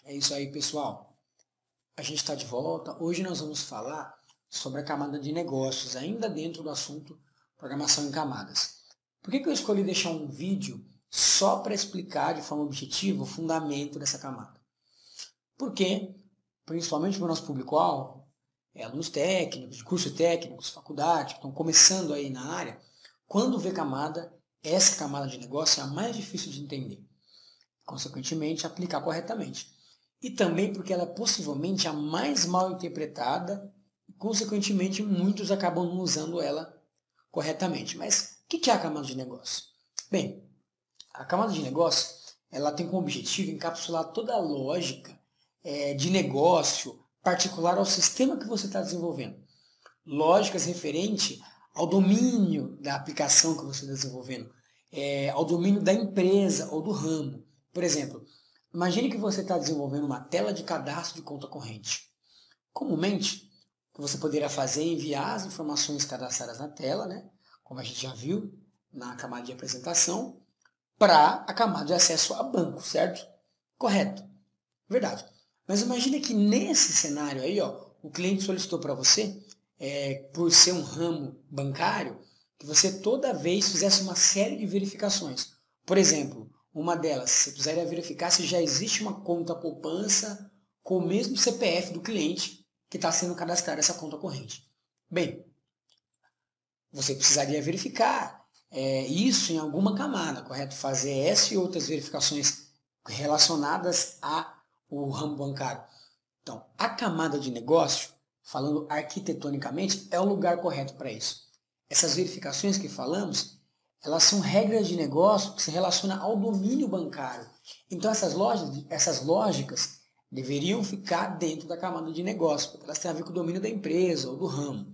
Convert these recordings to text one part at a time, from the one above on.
É isso aí, pessoal. A gente está de volta. Hoje nós vamos falar sobre a camada de negócios, ainda dentro do assunto programação em camadas. Por que eu escolhi deixar um vídeo só para explicar de forma objetiva o fundamento dessa camada? Porque, principalmente para o nosso público-alvo, alunos técnicos, de cursos técnicos, faculdade, que estão começando aí na área, quando vê camada, essa camada de negócio é a mais difícil de entender. Consequentemente, aplicar corretamente. E também porque ela é possivelmente a mais mal interpretada e, consequentemente, muitos acabam não usando ela corretamente. Mas o que é a camada de negócio? Bem, a camada de negócio ela tem como objetivo encapsular toda a lógica de negócio particular ao sistema que você está desenvolvendo. Lógicas referente ao domínio da aplicação que você está desenvolvendo, ao domínio da empresa ou do ramo. Por exemplo, imagine que você está desenvolvendo uma tela de cadastro de conta corrente. Comumente, o que você poderia fazer é enviar as informações cadastradas na tela, né, como a gente já viu na camada de apresentação, para a camada de acesso a banco, certo? Correto. Verdade. Mas imagine que nesse cenário aí, o cliente solicitou para você, por ser um ramo bancário, que você toda vez fizesse uma série de verificações. Por exemplo, uma delas, você precisaria verificar se já existe uma conta poupança com o mesmo CPF do cliente que está sendo cadastrado essa conta corrente. Bem, você precisaria verificar isso em alguma camada, correto? Fazer essa e outras verificações relacionadas ao ramo bancário. Então, a camada de negócio, falando arquitetonicamente, é o lugar correto para isso. Essas verificações que falamos, elas são regras de negócio que se relacionam ao domínio bancário. Então, essas lógicas deveriam ficar dentro da camada de negócio, porque elas têm a ver com o domínio da empresa ou do ramo.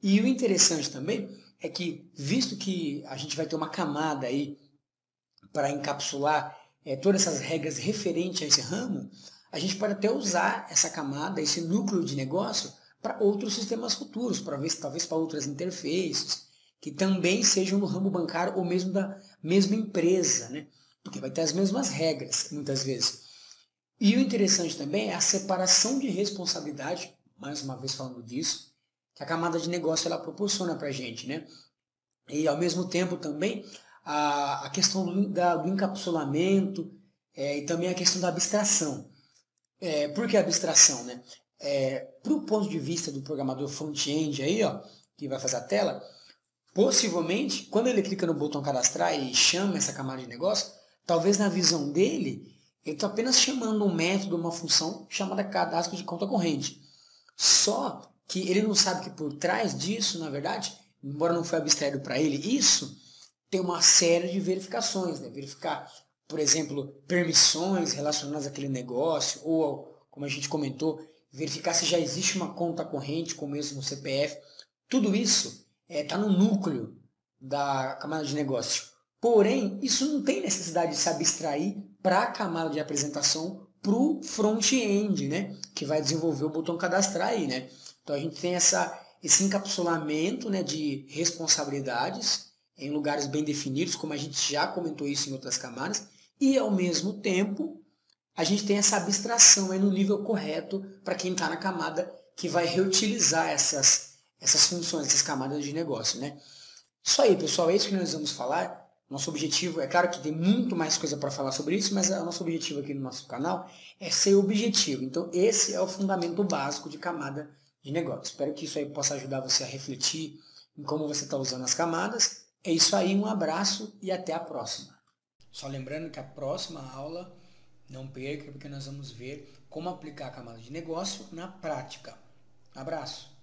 E o interessante também é que, visto que a gente vai ter uma camada aí para encapsular todas essas regras referentes a esse ramo, a gente pode até usar essa camada, esse núcleo de negócio, para outros sistemas futuros, talvez para outras interfaces, que também sejam do ramo bancário ou mesmo da mesma empresa, né? Porque vai ter as mesmas regras, muitas vezes. E o interessante também é a separação de responsabilidade, mais uma vez falando disso, que a camada de negócio ela proporciona para a gente, né? E ao mesmo tempo também a questão do encapsulamento e também a questão da abstração. Por que abstração, né? Para o ponto de vista do programador front-end aí, que vai fazer a tela, possivelmente, quando ele clica no botão cadastrar e chama essa camada de negócio, talvez na visão dele, ele está apenas chamando um método, uma função chamada cadastro de conta corrente. Só que ele não sabe que por trás disso, na verdade, embora não foi abstraído para ele, isso tem uma série de verificações, né? Verificar, por exemplo, permissões relacionadas àquele negócio, ou, como a gente comentou, verificar se já existe uma conta corrente com o mesmo CPF. Tudo isso está no núcleo da camada de negócio. Porém, isso não tem necessidade de se abstrair para a camada de apresentação para o front-end, né? Que vai desenvolver o botão cadastrar aí, né? Então a gente tem esse encapsulamento, né, de responsabilidades em lugares bem definidos, como a gente já comentou isso em outras camadas, e ao mesmo tempo a gente tem essa abstração aí no nível correto para quem está na camada que vai reutilizar essas funções, essas camadas de negócio, né? Isso aí, pessoal, é isso que nós vamos falar. Nosso objetivo, é claro que tem muito mais coisa para falar sobre isso, mas o nosso objetivo aqui no nosso canal é ser objetivo. Então, esse é o fundamento básico de camada de negócio. Espero que isso aí possa ajudar você a refletir em como você está usando as camadas. É isso aí, um abraço e até a próxima. Só lembrando que a próxima aula, não perca, porque nós vamos ver como aplicar a camada de negócio na prática. Abraço!